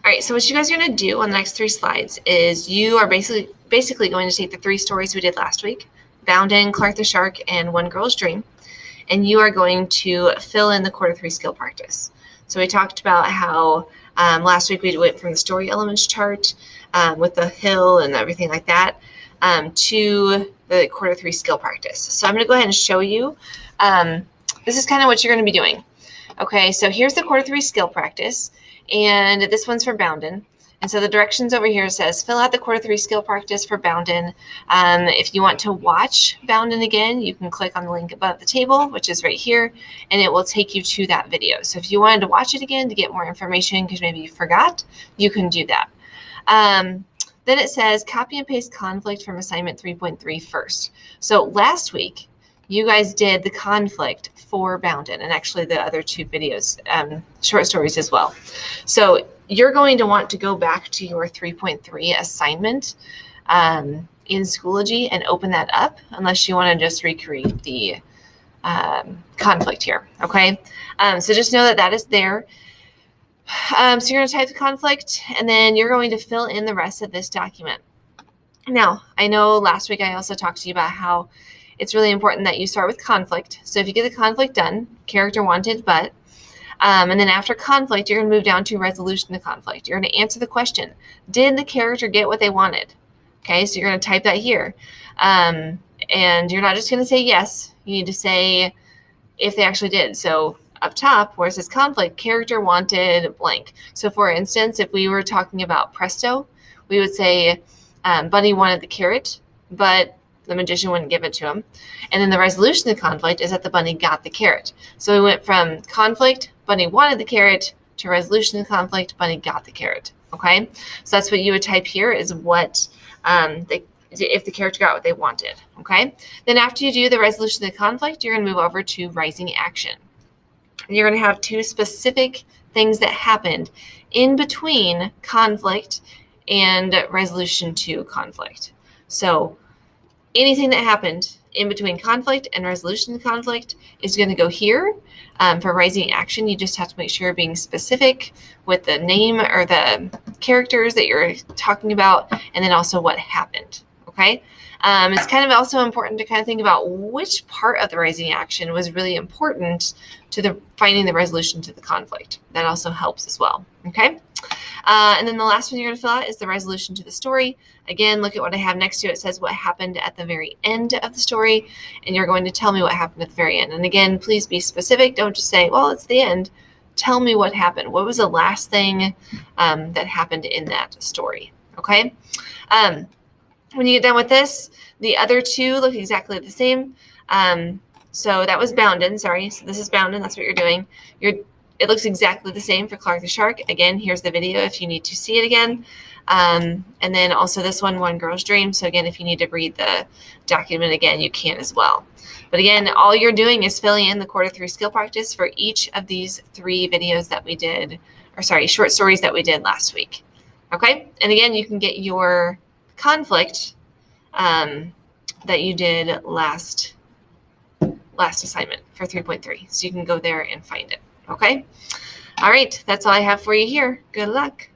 All right, so what you guys are going to do on the next 3 slides is you are basically going to take the 3 stories we did last week, Boundin', Clark the Shark, and One Girl's Dream, and you are going to fill in the quarter 3 skill practice. So we talked about how last week we went from the story elements chart with the hill and everything like that to the quarter 3 skill practice. So I'm going to go ahead and show you. This is kind of what you're going to be doing. Okay, so here's the quarter 3 skill practice, and this one's for Boundin'. And so the directions over here says fill out the quarter 3 skill practice for Boundin'. If you want to watch Boundin' again, you can click on the link above the table, which is right here, and it will take you to that video. So if you wanted to watch it again to get more information because maybe you forgot, you can do that. Then it says copy and paste conflict from assignment 3.3 first. So last week, you guys did the conflict for Boundin', and actually the other 2 videos, short stories as well. So you're going to want to go back to your 3.3 assignment in Schoology and open that up, unless you want to just recreate the conflict here, okay? So just know that that is there. So you're going to type the conflict, and then you're going to fill in the rest of this document. Now, I know last week I also talked to you about how it's really important that you start with conflict. So if you get the conflict done, character wanted, but, and then after conflict, you're going to move down to resolution to conflict. You're going to answer the question, did the character get what they wanted? Okay, so you're going to type that here. And you're not just going to say yes. You need to say if they actually did. So up top, where it says conflict, character wanted blank. So for instance, if we were talking about Presto, we would say Bunny wanted the carrot, but the magician wouldn't give it to him. And then the resolution of the conflict is that the bunny got the carrot. So we went from conflict, Bunny wanted the carrot, to resolution of the conflict, Bunny got the carrot. Okay, so that's what you would type here, is what if the character got what they wanted. Okay, then after you do the resolution of the conflict, you're going to move over to rising action. And you're going to have 2 specific things that happened in between conflict and resolution to conflict. So anything that happened in between conflict and resolution to conflict is going to go here. For rising action, you just have to make sure you're being specific with the name or the characters that you're talking about, and then also what happened. Okay, it's kind of also important to kind of think about which part of the rising action was really important to finding the resolution to the conflict. That also helps as well. Okay. And then the last one you're going to fill out is the resolution to the story. Again, look at what I have next to it. It says what happened at the very end of the story, and you're going to tell me what happened at the very end. And again, please be specific. Don't just say, well, it's the end. Tell me what happened. What was the last thing that happened in that story? Okay. When you get done with this, the other 2 look exactly the same. So that was Boundin', sorry. So this is Boundin', that's what you're doing. It looks exactly the same for Clark the Shark. Again, here's the video if you need to see it again. And then also this one, One Girl's Dream. So again, if you need to read the document again, you can as well. But again, all you're doing is filling in the quarter 3 skill practice for each of these 3 videos that we did, or sorry, short stories that we did last week. Okay, and again, you can get your conflict that you did last assignment for 3.3. So you can go there and find it. Okay. All right. That's all I have for you here. Good luck.